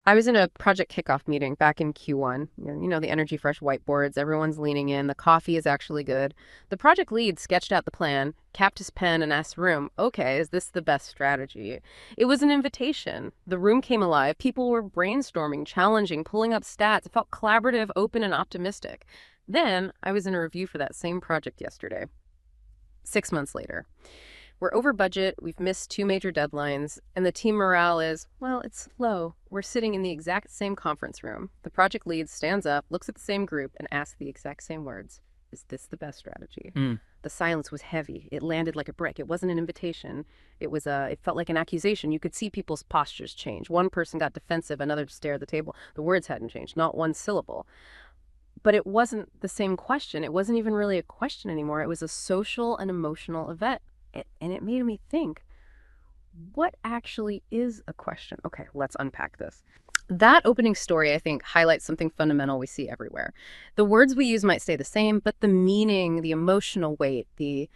I was in a project kickoff meeting back in Q1. The Energy Fresh whiteboards, everyone's leaning in, the coffee is actually good. The project lead sketched out the plan, capped his pen, and asked the room, okay, is this the best strategy? It was an invitation. The room came alive. People were brainstorming, challenging, pulling up stats. It felt collaborative, open, and optimistic. Then I was in a review for that same project yesterday, 6 months later. We're over budget, we've missed two major deadlines, and the team morale is, well, it's low. We're sitting in the exact same conference room. The project lead stands up, looks at the same group, and asks the exact same words. Is this the best strategy? The silence was heavy. It landed like a brick. It wasn't an invitation. It felt like an accusation. You could see people's postures change. One person got defensive, another stared at the table. The words hadn't changed, not one syllable. But it wasn't the same question. It wasn't even really a question anymore. It was a social and emotional event. And it made me think, what actually is a question? Okay, let's unpack this. That opening story, I think, highlights something fundamental we see everywhere. The words we use might stay the same, but the meaning, the emotional weight, the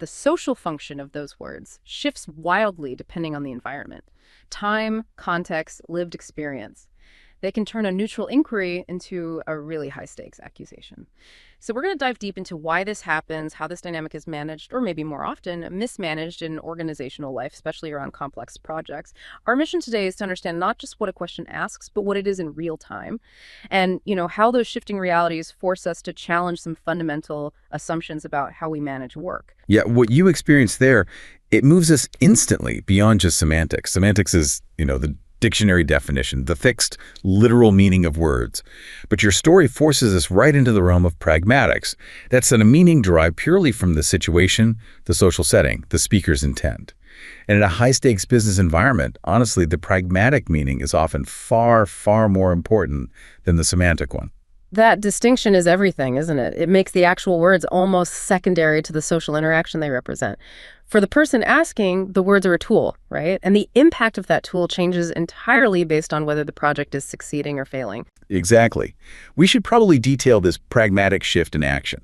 social function of those words shifts wildly depending on the environment. Time, context, lived experience. They can turn a neutral inquiry into a really high-stakes accusation. So we're going to dive deep into why this happens, how this dynamic is managed, or maybe more often, mismanaged in organizational life, especially around complex projects. Our mission today is to understand not just what a question asks, but what it is in real time, and how those shifting realities force us to challenge some fundamental assumptions about how we manage work. Yeah, what you experienced there, it moves us instantly beyond just semantics. Semantics is, the dictionary definition, the fixed, literal meaning of words. But your story forces us right into the realm of pragmatics. That's a meaning derived purely from the situation, the social setting, the speaker's intent. And in a high-stakes business environment, honestly, the pragmatic meaning is often far, far more important than the semantic one. That distinction is everything, isn't it? It makes the actual words almost secondary to the social interaction they represent. For the person asking, the words are a tool, right? And the impact of that tool changes entirely based on whether the project is succeeding or failing. Exactly. We should probably detail this pragmatic shift in action.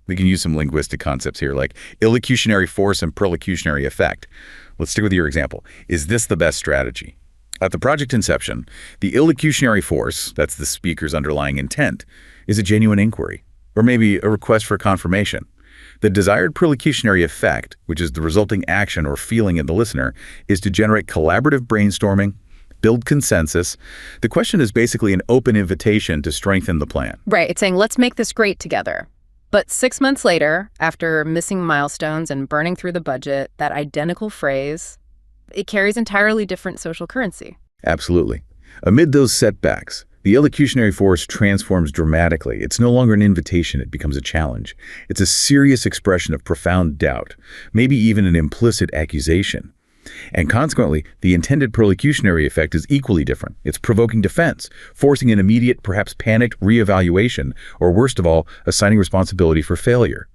We can use some linguistic concepts here like illocutionary force and perlocutionary effect. Let's stick with your example. Is this the best strategy? At the project inception, the illocutionary force, that's the speaker's underlying intent, is a genuine inquiry, or maybe a request for confirmation. The desired perlocutionary effect, which is the resulting action or feeling in the listener, is to generate collaborative brainstorming, build consensus. The question is basically an open invitation to strengthen the plan. Right. It's saying, let's make this great together. But 6 months later, after missing milestones and burning through the budget, that identical phrase, it carries entirely different social currency. Absolutely. Amid those setbacks, the illocutionary force transforms dramatically. It's no longer an invitation, it becomes a challenge. It's a serious expression of profound doubt, maybe even an implicit accusation. And consequently, the intended perlocutionary effect is equally different. It's provoking defense, forcing an immediate, perhaps panicked reevaluation, or worst of all, assigning responsibility for failure.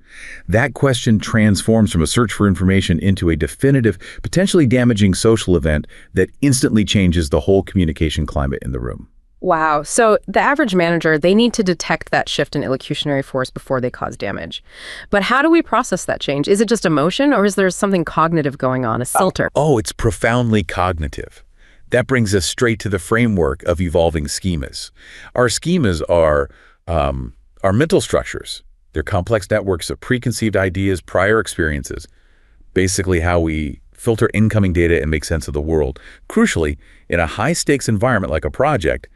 That question transforms from a search for information into a definitive, potentially damaging social event that instantly changes the whole communication climate in the room. Wow. So the average manager, they need to detect that shift in illocutionary force before they cause damage. But how do we process that change? Is it just emotion, or is there something cognitive going on, a filter? It's profoundly cognitive. That brings us straight to the framework of evolving schemas. Our schemas are mental structures. They're complex networks of preconceived ideas, prior experiences, basically how we filter incoming data and make sense of the world. Crucially, in a high-stakes environment like a project,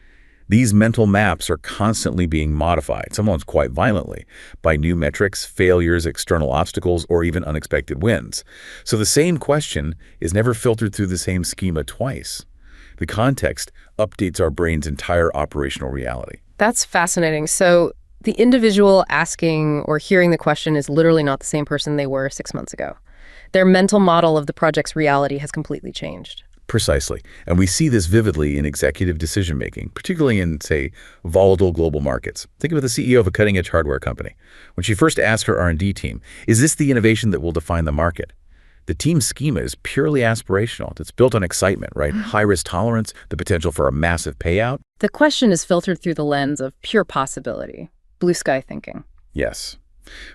these mental maps are constantly being modified, sometimes quite violently, by new metrics, failures, external obstacles, or even unexpected wins. So the same question is never filtered through the same schema twice. The context updates our brain's entire operational reality. That's fascinating. So the individual asking or hearing the question is literally not the same person they were 6 months ago. Their mental model of the project's reality has completely changed. Precisely. And we see this vividly in executive decision-making, particularly in, say, volatile global markets. Think of the CEO of a cutting-edge hardware company. When she first asked her R&D team, is this the innovation that will define the market? The team's schema is purely aspirational. It's built on excitement, right? High-risk tolerance, the potential for a massive payout. The question is filtered through the lens of pure possibility, blue sky thinking. Yes.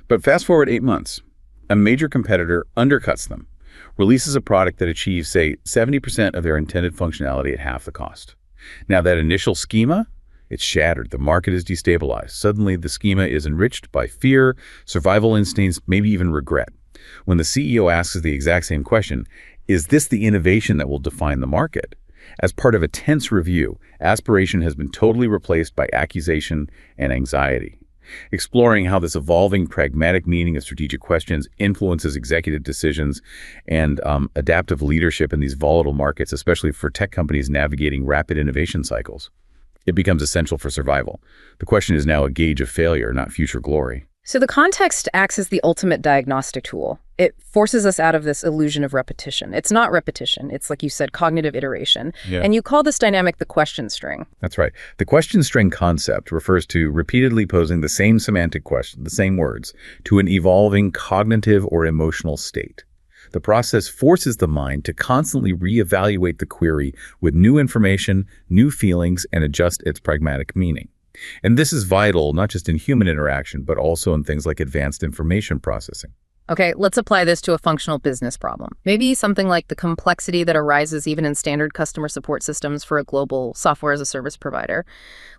But fast forward 8 months. A major competitor undercuts them, releases a product that achieves, say, 70% of their intended functionality at half the cost. Now, that initial schema, it's shattered. The market is destabilized. Suddenly, the schema is enriched by fear, survival instincts, maybe even regret. When the CEO asks the exact same question, is this the innovation that will define the market? As part of a tense review, aspiration has been totally replaced by accusation and anxiety. Exploring how this evolving pragmatic meaning of strategic questions influences executive decisions and adaptive leadership in these volatile markets, especially for tech companies navigating rapid innovation cycles. It becomes essential for survival. The question is now a gauge of failure, not future glory. So the context acts as the ultimate diagnostic tool. It forces us out of this illusion of repetition. It's not repetition. It's, like you said, cognitive iteration. Yeah. And you call this dynamic the question string. That's right. The question string concept refers to repeatedly posing the same semantic question, the same words, to an evolving cognitive or emotional state. The process forces the mind to constantly reevaluate the query with new information, new feelings, and adjust its pragmatic meaning. And this is vital not just in human interaction, but also in things like advanced information processing. Okay, let's apply this to a functional business problem. Maybe something like the complexity that arises even in standard customer support systems for a global software as a service provider.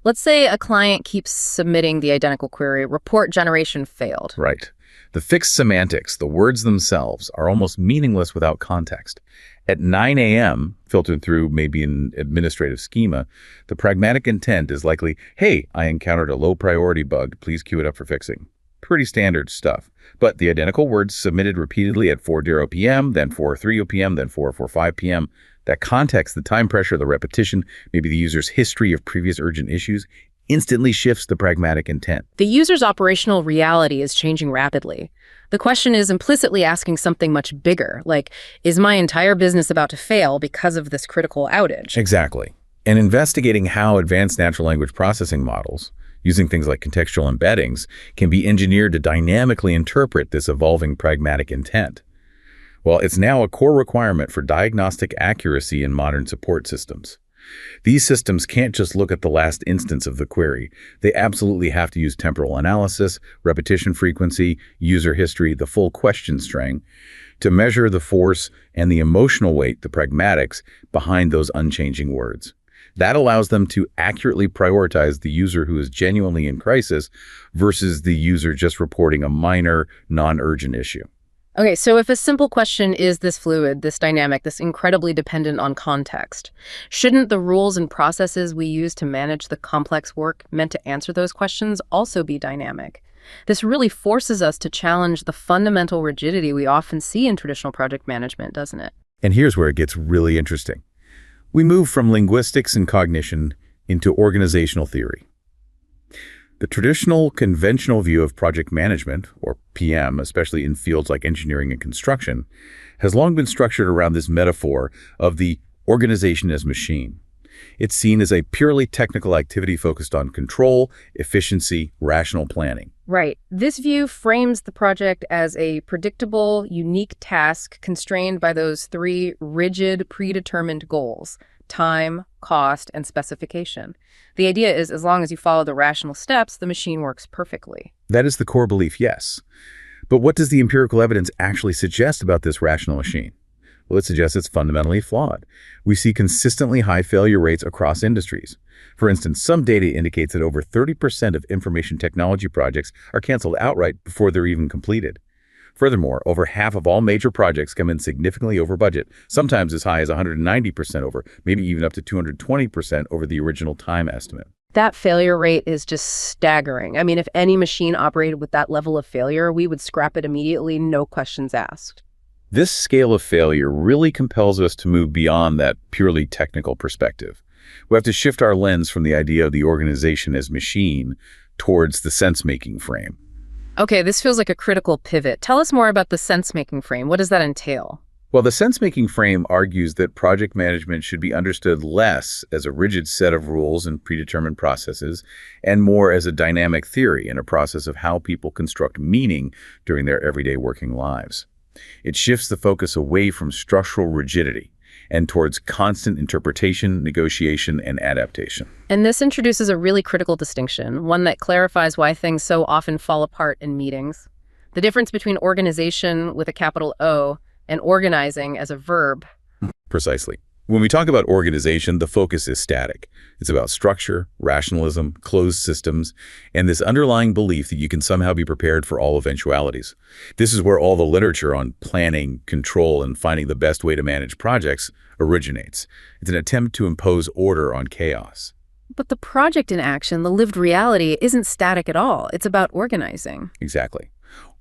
Let's say a client keeps submitting the identical query, report generation failed. Right. The fixed semantics, the words themselves, are almost meaningless without context. At 9 a.m., filtered through maybe an administrative schema, the pragmatic intent is likely, hey, I encountered a low priority bug, please queue it up for fixing. Pretty standard stuff. But the identical words submitted repeatedly at 4:00 p.m., then 4:30 p.m., then 4:45 p.m., that context, the time pressure, the repetition, maybe the user's history of previous urgent issues, instantly shifts the pragmatic intent. The user's operational reality is changing rapidly. The question is implicitly asking something much bigger, like, is my entire business about to fail because of this critical outage? Exactly. And investigating how advanced natural language processing models, using things like contextual embeddings, can be engineered to dynamically interpret this evolving pragmatic intent. Well, it's now a core requirement for diagnostic accuracy in modern support systems. These systems can't just look at the last instance of the query. They absolutely have to use temporal analysis, repetition frequency, user history, the full question string, to measure the force and the emotional weight, the pragmatics, behind those unchanging words. That allows them to accurately prioritize the user who is genuinely in crisis versus the user just reporting a minor, non-urgent issue. Okay, so if a simple question is this fluid, this dynamic, this incredibly dependent on context, shouldn't the rules and processes we use to manage the complex work meant to answer those questions also be dynamic? This really forces us to challenge the fundamental rigidity we often see in traditional project management, doesn't it? And here's where it gets really interesting. We move from linguistics and cognition into organizational theory. The traditional, conventional view of project management, or PM, especially in fields like engineering and construction, has long been structured around this metaphor of the organization as machine. It's seen as a purely technical activity focused on control, efficiency, rational planning. Right. This view frames the project as a predictable, unique task constrained by those three rigid, predetermined goals: time, cost, and specification. The idea is as long as you follow the rational steps, the machine works perfectly. That is the core belief, yes. But what does the empirical evidence actually suggest about this rational machine? Well, it suggests it's fundamentally flawed. We see consistently high failure rates across industries. For instance, some data indicates that over 30% of information technology projects are canceled outright before they're even completed. Furthermore, over half of all major projects come in significantly over budget, sometimes as high as 190% over, maybe even up to 220% over the original time estimate. That failure rate is just staggering. I mean, if any machine operated with that level of failure, we would scrap it immediately, no questions asked. This scale of failure really compels us to move beyond that purely technical perspective. We have to shift our lens from the idea of the organization as machine towards the sense-making frame. Okay, this feels like a critical pivot. Tell us more about the sense-making frame. What does that entail? Well, the sense-making frame argues that project management should be understood less as a rigid set of rules and predetermined processes, and more as a dynamic theory and a process of how people construct meaning during their everyday working lives. It shifts the focus away from structural rigidity and towards constant interpretation, negotiation, and adaptation. And this introduces a really critical distinction, one that clarifies why things so often fall apart in meetings. The difference between organization with a capital O and organizing as a verb. Precisely. When we talk about organization, the focus is static. It's about structure, rationalism, closed systems, and this underlying belief that you can somehow be prepared for all eventualities. This is where all the literature on planning, control, and finding the best way to manage projects originates. It's an attempt to impose order on chaos. But the project in action, the lived reality, isn't static at all. It's about organizing. Exactly.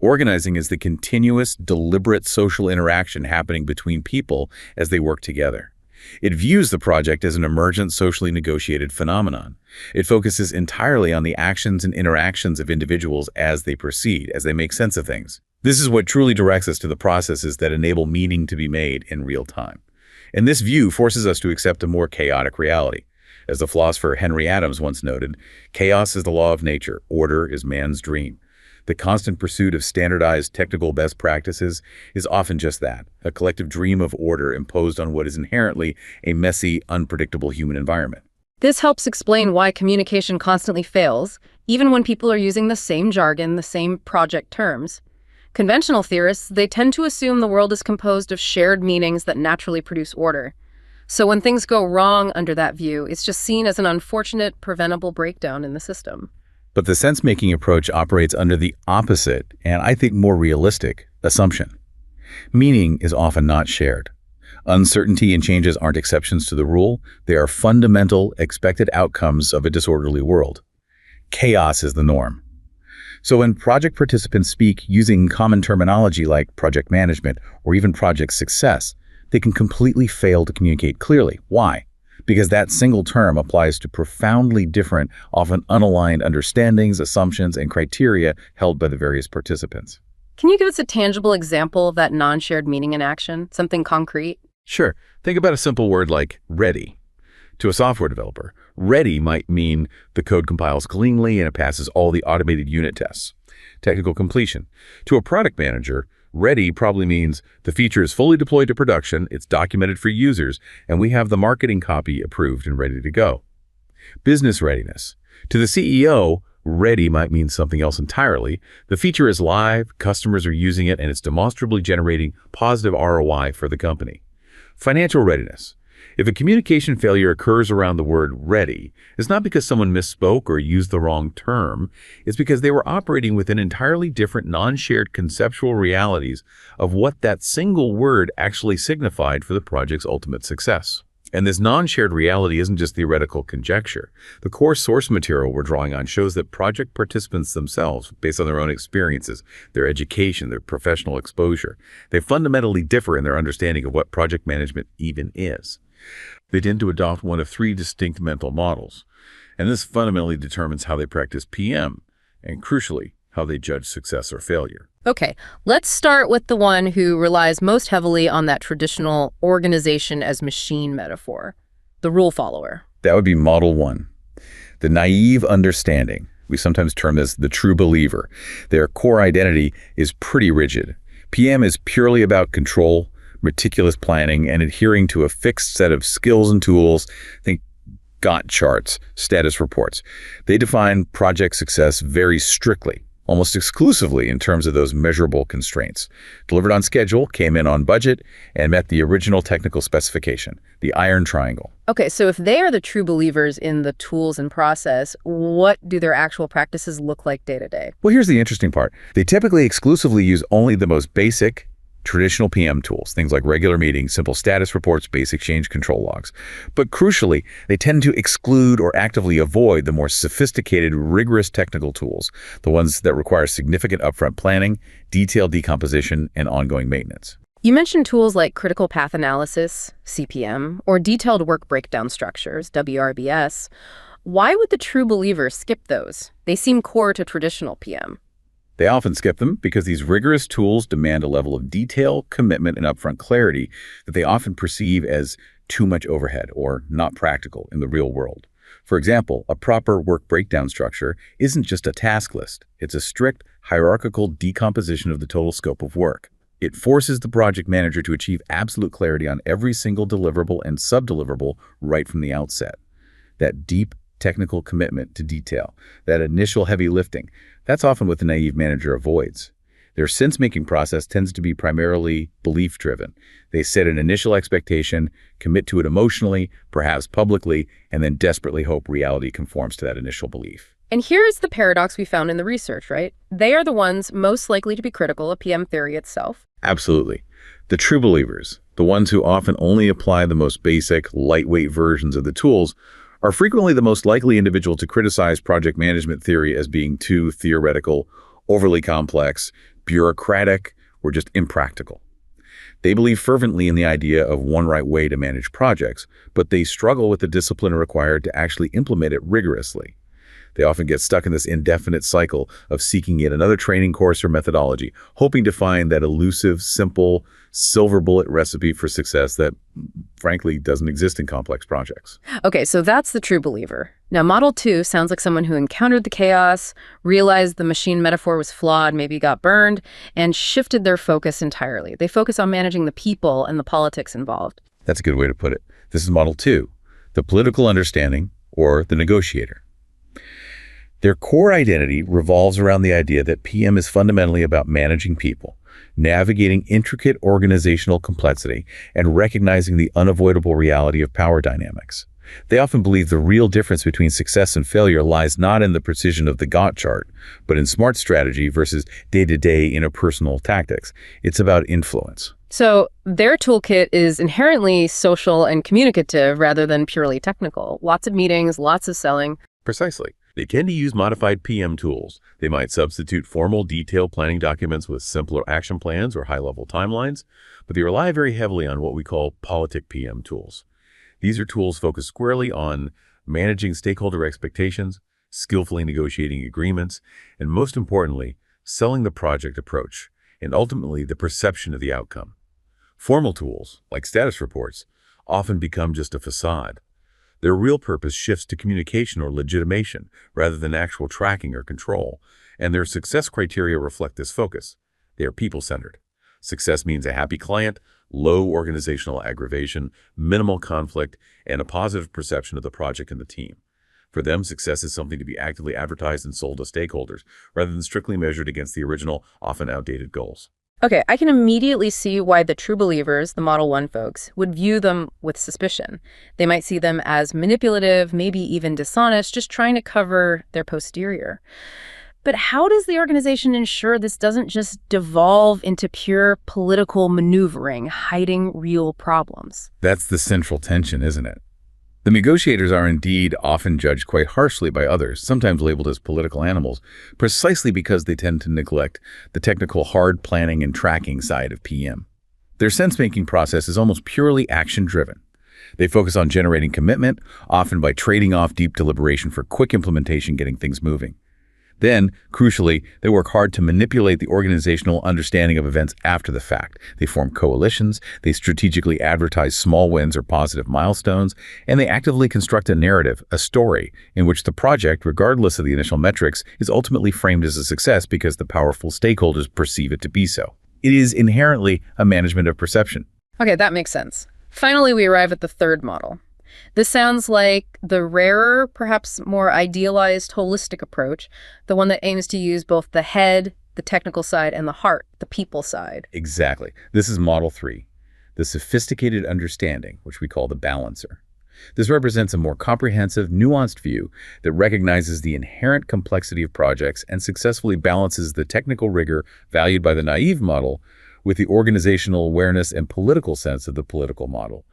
Organizing is the continuous, deliberate social interaction happening between people as they work together. It views the project as an emergent, socially negotiated phenomenon. It focuses entirely on the actions and interactions of individuals as they proceed, as they make sense of things. This is what truly directs us to the processes that enable meaning to be made in real time. And this view forces us to accept a more chaotic reality. As the philosopher Henry Adams once noted, chaos is the law of nature, order is man's dream. The constant pursuit of standardized technical best practices is often just that, a collective dream of order imposed on what is inherently a messy, unpredictable human environment. This helps explain why communication constantly fails, even when people are using the same jargon, the same project terms. Conventional theorists, they tend to assume the world is composed of shared meanings that naturally produce order. So when things go wrong under that view, it's just seen as an unfortunate, preventable breakdown in the system. But the sense-making approach operates under the opposite, and I think more realistic, assumption. Meaning is often not shared. Uncertainty and changes aren't exceptions to the rule. They are fundamental, expected outcomes of a disorderly world. Chaos is the norm. So when project participants speak using common terminology like project management or even project success, they can completely fail to communicate clearly. Why? Because that single term applies to profoundly different, often unaligned understandings, assumptions, and criteria held by the various participants. Can you give us a tangible example of that non-shared meaning in action, something concrete? Sure. Think about a simple word like ready. To a software developer, ready might mean the code compiles cleanly and it passes all the automated unit tests. Technical completion. To a product manager, ready probably means the feature is fully deployed to production, it's documented for users, and we have the marketing copy approved and ready to go. Business readiness. To the CEO, ready might mean something else entirely. The feature is live, customers are using it, and it's demonstrably generating positive ROI for the company. Financial readiness. If a communication failure occurs around the word ready, it's not because someone misspoke or used the wrong term. It's because they were operating within entirely different non-shared conceptual realities of what that single word actually signified for the project's ultimate success. And this non-shared reality isn't just theoretical conjecture. The core source material we're drawing on shows that project participants themselves, based on their own experiences, their education, their professional exposure, they fundamentally differ in their understanding of what project management even is. They tend to adopt one of three distinct mental models, and this fundamentally determines how they practice PM, and crucially, how they judge success or failure. Okay, let's start with the one who relies most heavily on that traditional organization as machine metaphor, the rule follower. That would be model one. The naive understanding. We sometimes term this the true believer. Their core identity is pretty rigid. PM is purely about control, meticulous planning, and adhering to a fixed set of skills and tools. Think Gantt charts, status reports. They define project success very strictly, almost exclusively in terms of those measurable constraints. Delivered on schedule, came in on budget, and met the original technical specification, the iron triangle. Okay, so if they are the true believers in the tools and process, what do their actual practices look like day to day? Well, here's the interesting part. They typically exclusively use only the most basic, traditional PM tools, things like regular meetings, simple status reports, basic change control logs. But crucially, they tend to exclude or actively avoid the more sophisticated, rigorous technical tools, the ones that require significant upfront planning, detailed decomposition, and ongoing maintenance. You mentioned tools like critical path analysis, CPM, or detailed work breakdown structures, WRBS. Why would the true believers skip those? They seem core to traditional PM. They often skip them because these rigorous tools demand a level of detail, commitment, and upfront clarity that they often perceive as too much overhead or not practical in the real world. For example, a proper work breakdown structure isn't just a task list. It's a strict, hierarchical decomposition of the total scope of work. It forces the project manager to achieve absolute clarity on every single deliverable and sub-deliverable right from the outset. That deep technical commitment to detail, that initial heavy lifting, that's often what the naive manager avoids. Their sense-making process tends to be primarily belief-driven. They set an initial expectation, commit to it emotionally, perhaps publicly, and then desperately hope reality conforms to that initial belief. And here's the paradox we found in the research, right? They are the ones most likely to be critical of PM theory itself. Absolutely. The true believers, the ones who often only apply the most basic, lightweight versions of the tools, are frequently the most likely individual to criticize project management theory as being too theoretical, overly complex, bureaucratic, or just impractical. They believe fervently in the idea of one right way to manage projects, but they struggle with the discipline required to actually implement it rigorously. They often get stuck in this indefinite cycle of seeking yet another training course or methodology, hoping to find that elusive, simple, silver bullet recipe for success that, frankly, doesn't exist in complex projects. Okay, so that's the true believer. Now, Model 2 sounds like someone who encountered the chaos, realized the machine metaphor was flawed, maybe got burned, and shifted their focus entirely. They focus on managing the people and the politics involved. That's a good way to put it. This is Model 2, the political understanding, or the negotiator. Their core identity revolves around the idea that PM is fundamentally about managing people, navigating intricate organizational complexity, and recognizing the unavoidable reality of power dynamics. They often believe the real difference between success and failure lies not in the precision of the Gantt chart, but in smart strategy versus day-to-day interpersonal tactics. It's about influence. So their toolkit is inherently social and communicative rather than purely technical. Lots of meetings, lots of selling. Precisely. They tend to use modified PM tools. They might substitute formal, detailed planning documents with simpler action plans or high-level timelines, but they rely very heavily on what we call politic PM tools. These are tools focused squarely on managing stakeholder expectations, skillfully negotiating agreements, and most importantly, selling the project approach, and ultimately the perception of the outcome. Formal tools, like status reports, often become just a facade. Their real purpose shifts to communication or legitimation rather than actual tracking or control, and their success criteria reflect this focus. They are people-centered. Success means a happy client, low organizational aggravation, minimal conflict, and a positive perception of the project and the team. For them, success is something to be actively advertised and sold to stakeholders, rather than strictly measured against the original, often outdated goals. Okay, I can immediately see why the true believers, the Model 1 folks, would view them with suspicion. They might see them as manipulative, maybe even dishonest, just trying to cover their posterior. But how does the organization ensure this doesn't just devolve into pure political maneuvering, hiding real problems? That's the central tension, isn't it? The negotiators are indeed often judged quite harshly by others, sometimes labeled as political animals, precisely because they tend to neglect the technical hard planning and tracking side of PM. Their sense-making process is almost purely action-driven. They focus on generating commitment, often by trading off deep deliberation for quick implementation, getting things moving. Then, crucially, they work hard to manipulate the organizational understanding of events after the fact. They form coalitions, they strategically advertise small wins or positive milestones, and they actively construct a narrative, a story, in which the project, regardless of the initial metrics, is ultimately framed as a success because the powerful stakeholders perceive it to be so. It is inherently a management of perception. Okay, that makes sense. Finally, we arrive at the third model. This sounds like the rarer, perhaps more idealized, holistic approach, the one that aims to use both the head, the technical side, and the heart, the people side. Exactly. This is Model 3, the sophisticated understanding, which we call the balancer. This represents a more comprehensive, nuanced view that recognizes the inherent complexity of projects and successfully balances the technical rigor valued by the naive model with the organizational awareness and political sense of the political model.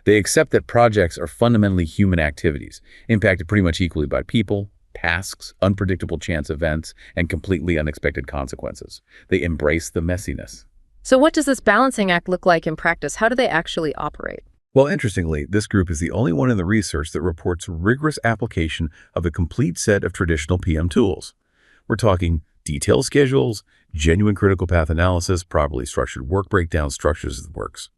They accept that projects are fundamentally human activities, impacted pretty much equally by people, tasks, unpredictable chance events, and completely unexpected consequences. They embrace the messiness. So what does this balancing act look like in practice? How do they actually operate? Well, interestingly, this group is the only one in the research that reports rigorous application of a complete set of traditional PM tools. We're talking detailed schedules, genuine critical path analysis, properly structured work breakdown, structures of the works.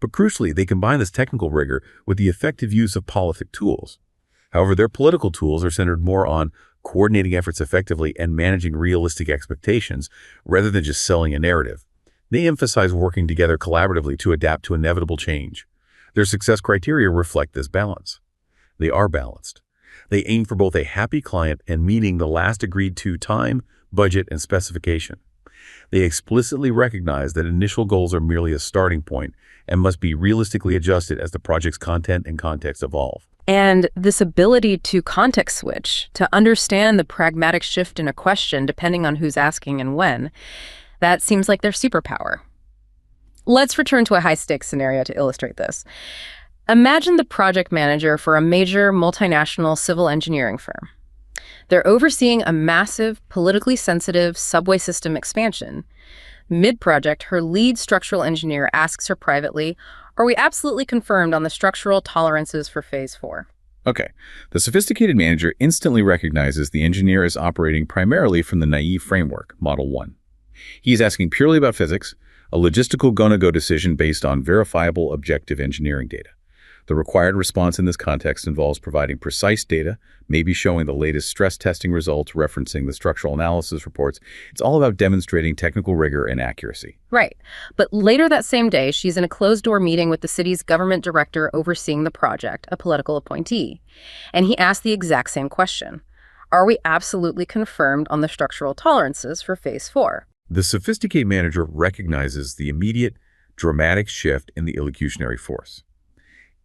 But crucially, they combine this technical rigor with the effective use of politic tools. However, their political tools are centered more on coordinating efforts effectively and managing realistic expectations rather than just selling a narrative. They emphasize working together collaboratively to adapt to inevitable change. Their success criteria reflect this balance. They are balanced. They aim for both a happy client and meeting the last agreed to time, budget, and specification. They explicitly recognize that initial goals are merely a starting point and must be realistically adjusted as the project's content and context evolve. And this ability to context switch, to understand the pragmatic shift in a question depending on who's asking and when, that seems like their superpower. Let's return to a high-stakes scenario to illustrate this. Imagine the project manager for a major multinational civil engineering firm. They're overseeing a massive, politically sensitive subway system expansion. Mid-project, her lead structural engineer asks her privately, "Are we absolutely confirmed on the structural tolerances for Phase 4? Okay, the sophisticated manager instantly recognizes the engineer is operating primarily from the naive framework, Model 1. He's asking purely about physics, a logistical go-no-go decision based on verifiable objective engineering data. The required response in this context involves providing precise data, maybe showing the latest stress testing results, referencing the structural analysis reports. It's all about demonstrating technical rigor and accuracy. Right. But later that same day, she's in a closed-door meeting with the city's government director overseeing the project, a political appointee. And he asked the exact same question. Are we absolutely confirmed on the structural tolerances for Phase 4? The sophisticated manager recognizes the immediate, dramatic shift in the illocutionary force.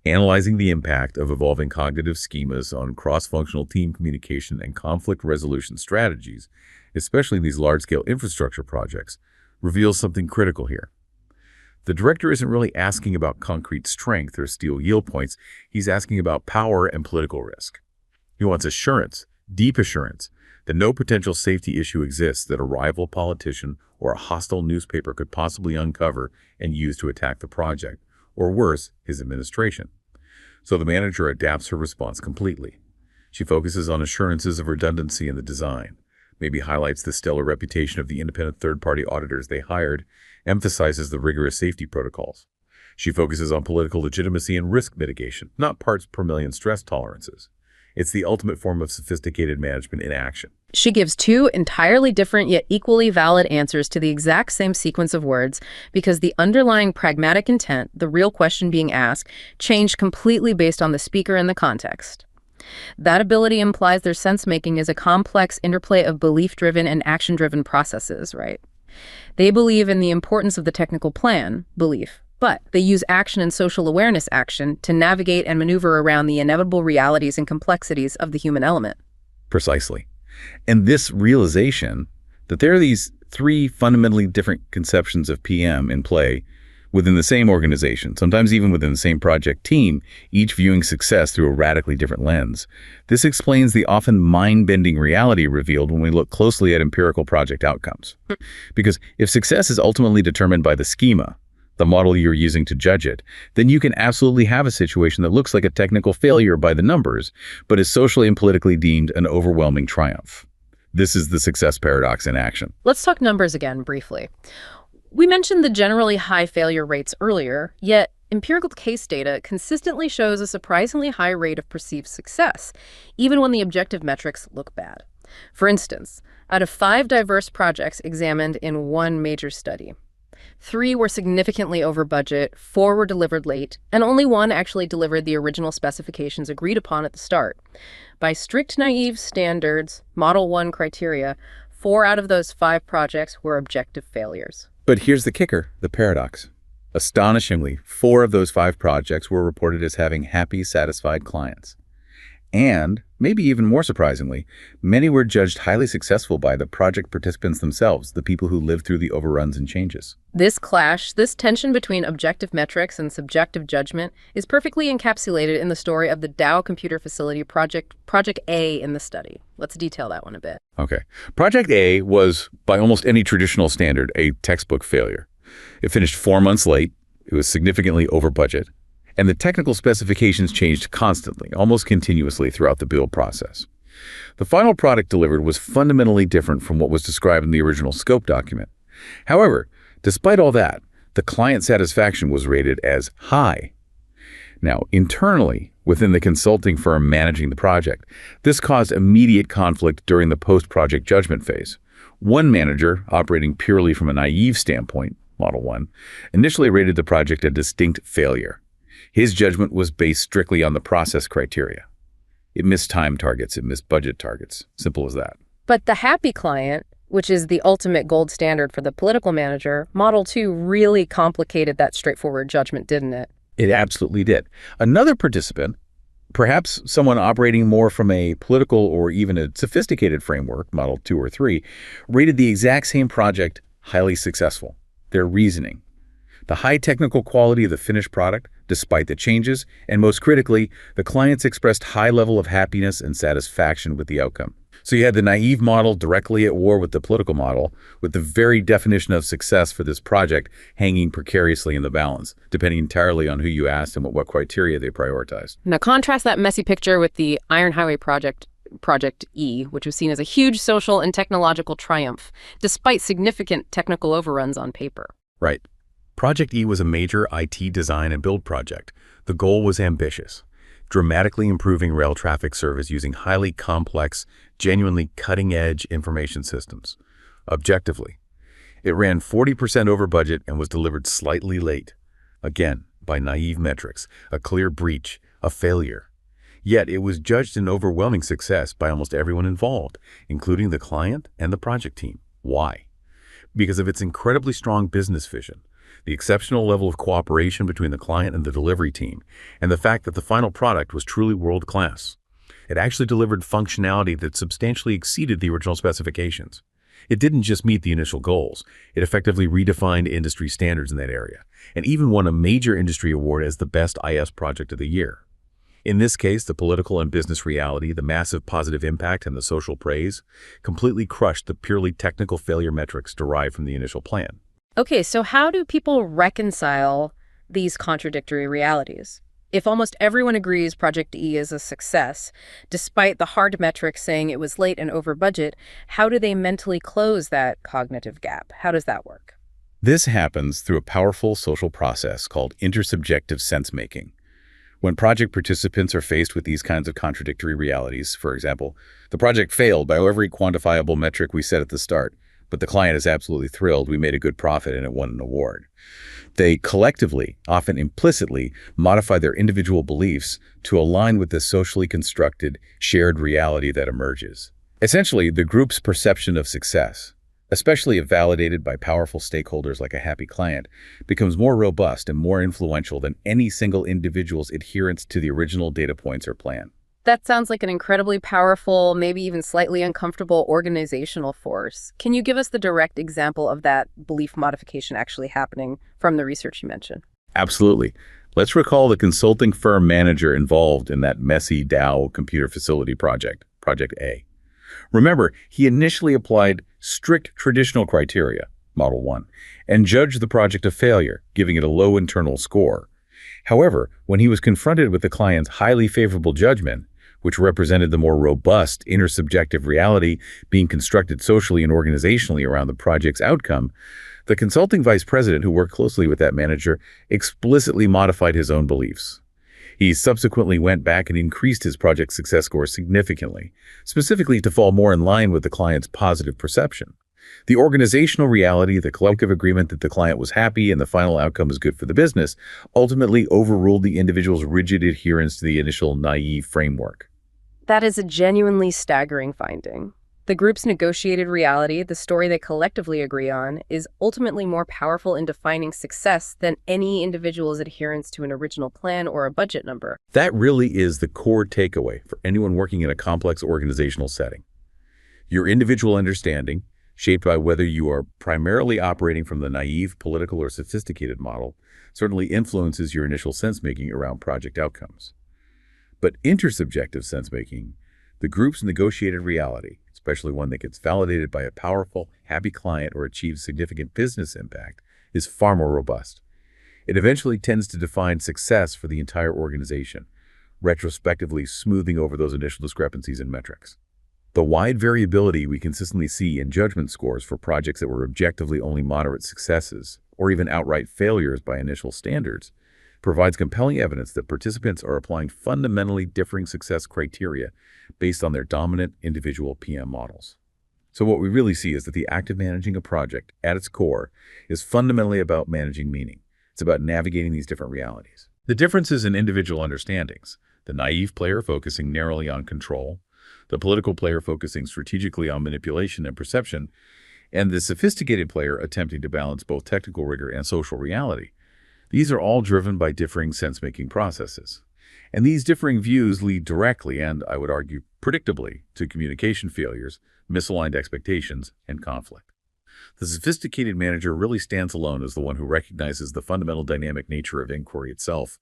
Analyzing the impact of evolving cognitive schemas on cross-functional team communication and conflict resolution strategies, especially in these large-scale infrastructure projects, reveals something critical here. The director isn't really asking about concrete strength or steel yield points. He's asking about power and political risk. He wants assurance, deep assurance, that no potential safety issue exists that a rival politician or a hostile newspaper could possibly uncover and use to attack the project, or worse, his administration. So the manager adapts her response completely. She focuses on assurances of redundancy in the design, maybe highlights the stellar reputation of the independent third-party auditors they hired, emphasizes the rigorous safety protocols. She focuses on political legitimacy and risk mitigation, not parts per million stress tolerances. It's the ultimate form of sophisticated management in action. She gives two entirely different yet equally valid answers to the exact same sequence of words because the underlying pragmatic intent, the real question being asked, changed completely based on the speaker and the context. That ability implies their sense-making is a complex interplay of belief-driven and action-driven processes, right? They believe in the importance of the technical plan, belief, but they use action and social awareness action to navigate and maneuver around the inevitable realities and complexities of the human element. Precisely. And this realization that there are these three fundamentally different conceptions of PM in play within the same organization, sometimes even within the same project team, each viewing success through a radically different lens. This explains the often mind-bending reality revealed when we look closely at empirical project outcomes. Because if success is ultimately determined by the schema, the model you're using to judge it, then you can absolutely have a situation that looks like a technical failure by the numbers, but is socially and politically deemed an overwhelming triumph. This is the success paradox in action. Let's talk numbers again briefly. We mentioned the generally high failure rates earlier, yet empirical case data consistently shows a surprisingly high rate of perceived success, even when the objective metrics look bad. For instance, out of 5 diverse projects examined in one major study, 3 were significantly over budget, 4 were delivered late, and only 1 actually delivered the original specifications agreed upon at the start. By strict naive standards, Model 1 criteria, 4 out of those 5 projects were objective failures. But here's the kicker, the paradox. Astonishingly, 4 of those 5 projects were reported as having happy, satisfied clients. And, maybe even more surprisingly, many were judged highly successful by the project participants themselves, the people who lived through the overruns and changes. This clash, this tension between objective metrics and subjective judgment, is perfectly encapsulated in the story of the Dow Computer Facility Project A in the study. Let's detail that one a bit. Okay. Project A was, by almost any traditional standard, a textbook failure. It finished 4 months late, it was significantly over budget, and the technical specifications changed constantly, almost continuously throughout the build process. The final product delivered was fundamentally different from what was described in the original scope document. However, despite all that, the client satisfaction was rated as high. Now, internally, within the consulting firm managing the project, this caused immediate conflict during the post-project judgment phase. One manager, operating purely from a naive standpoint, Model 1, initially rated the project a distinct failure. His judgment was based strictly on the process criteria. It missed time targets, it missed budget targets. Simple as that. But the happy client, which is the ultimate gold standard for the political manager, Model 2 really complicated that straightforward judgment, didn't it? It absolutely did. Another participant, perhaps someone operating more from a political or even a sophisticated framework, Model 2 or 3, rated the exact same project highly successful. Their reasoning: the high technical quality of the finished product, despite the changes, and most critically, the clients expressed high level of happiness and satisfaction with the outcome. So you had the naive model directly at war with the political model, with the very definition of success for this project hanging precariously in the balance, depending entirely on who you asked and what criteria they prioritized. Now contrast that messy picture with the Iron Highway Project, Project E, which was seen as a huge social and technological triumph, despite significant technical overruns on paper. Right. Project E was a major IT design and build project. The goal was ambitious: dramatically improving rail traffic service using highly complex, genuinely cutting-edge information systems. Objectively, it ran 40% over budget and was delivered slightly late. Again, by naive metrics, a clear breach, a failure. Yet it was judged an overwhelming success by almost everyone involved, including the client and the project team. Why? Because of its incredibly strong business vision, the exceptional level of cooperation between the client and the delivery team, and the fact that the final product was truly world-class. It actually delivered functionality that substantially exceeded the original specifications. It didn't just meet the initial goals, it effectively redefined industry standards in that area, and even won a major industry award as the best IS project of the year. In this case, the political and business reality, the massive positive impact, and the social praise completely crushed the purely technical failure metrics derived from the initial plan. Okay, so how do people reconcile these contradictory realities? If almost everyone agrees Project E is a success, despite the hard metrics saying it was late and over budget, how do they mentally close that cognitive gap? How does that work? This happens through a powerful social process called intersubjective sense-making. When project participants are faced with these kinds of contradictory realities, for example, the project failed by every quantifiable metric we set at the start, but the client is absolutely thrilled we made a good profit and it won an award. They collectively, often implicitly, modify their individual beliefs to align with the socially constructed, shared reality that emerges. Essentially, the group's perception of success, especially if validated by powerful stakeholders like a happy client, becomes more robust and more influential than any single individual's adherence to the original data points or plan. That sounds like an incredibly powerful, maybe even slightly uncomfortable organizational force. Can you give us the direct example of that belief modification actually happening from the research you mentioned? Absolutely. Let's recall the consulting firm manager involved in that messy Dow computer facility project, Project A. Remember, he initially applied strict traditional criteria, Model 1, and judged the project a failure, giving it a low internal score. However, when he was confronted with the client's highly favorable judgment, which represented the more robust intersubjective reality being constructed socially and organizationally around the project's outcome, the consulting vice president who worked closely with that manager explicitly modified his own beliefs. He subsequently went back and increased his project success score significantly, specifically to fall more in line with the client's positive perception. The organizational reality, the collective agreement that the client was happy and the final outcome was good for the business, ultimately overruled the individual's rigid adherence to the initial naive framework. That is a genuinely staggering finding. The group's negotiated reality, the story they collectively agree on, is ultimately more powerful in defining success than any individual's adherence to an original plan or a budget number. That really is the core takeaway for anyone working in a complex organizational setting. Your individual understanding, shaped by whether you are primarily operating from the naive, political, or sophisticated model, certainly influences your initial sense-making around project outcomes. But intersubjective sense-making, the group's negotiated reality, especially one that gets validated by a powerful, happy client or achieves significant business impact, is far more robust. It eventually tends to define success for the entire organization, retrospectively smoothing over those initial discrepancies in metrics. The wide variability we consistently see in judgment scores for projects that were objectively only moderate successes, or even outright failures by initial standards, provides compelling evidence that participants are applying fundamentally differing success criteria based on their dominant individual PM models. So what we really see is that the act of managing a project, at its core, is fundamentally about managing meaning. It's about navigating these different realities. The differences in individual understandings, the naive player focusing narrowly on control, the political player focusing strategically on manipulation and perception, and the sophisticated player attempting to balance both technical rigor and social reality. These are all driven by differing sense-making processes. And these differing views lead directly and, I would argue, predictably to communication failures, misaligned expectations, and conflict. The sophisticated manager really stands alone as the one who recognizes the fundamental dynamic nature of inquiry itself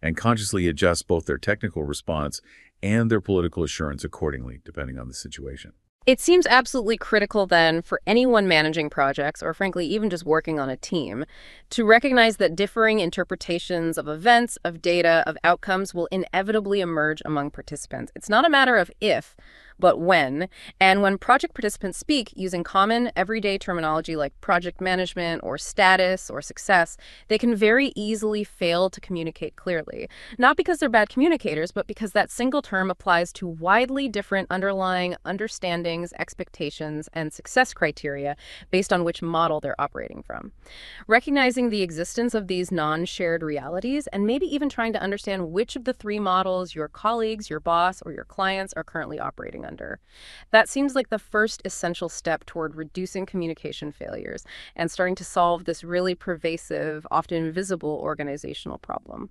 and consciously adjusts both their technical response and their political assurance accordingly, depending on the situation. It seems absolutely critical then for anyone managing projects, or frankly, even just working on a team, to recognize that differing interpretations of events, of data, of outcomes will inevitably emerge among participants. It's not a matter of if, but when. And when project participants speak using common, everyday terminology like project management or status or success, they can very easily fail to communicate clearly. Not because they're bad communicators, but because that single term applies to widely different underlying understandings, expectations, and success criteria based on which model they're operating from. Recognizing the existence of these non-shared realities and maybe even trying to understand which of the three models your colleagues, your boss, or your clients are currently operating under. That seems like the first essential step toward reducing communication failures and starting to solve this really pervasive, often invisible organizational problem.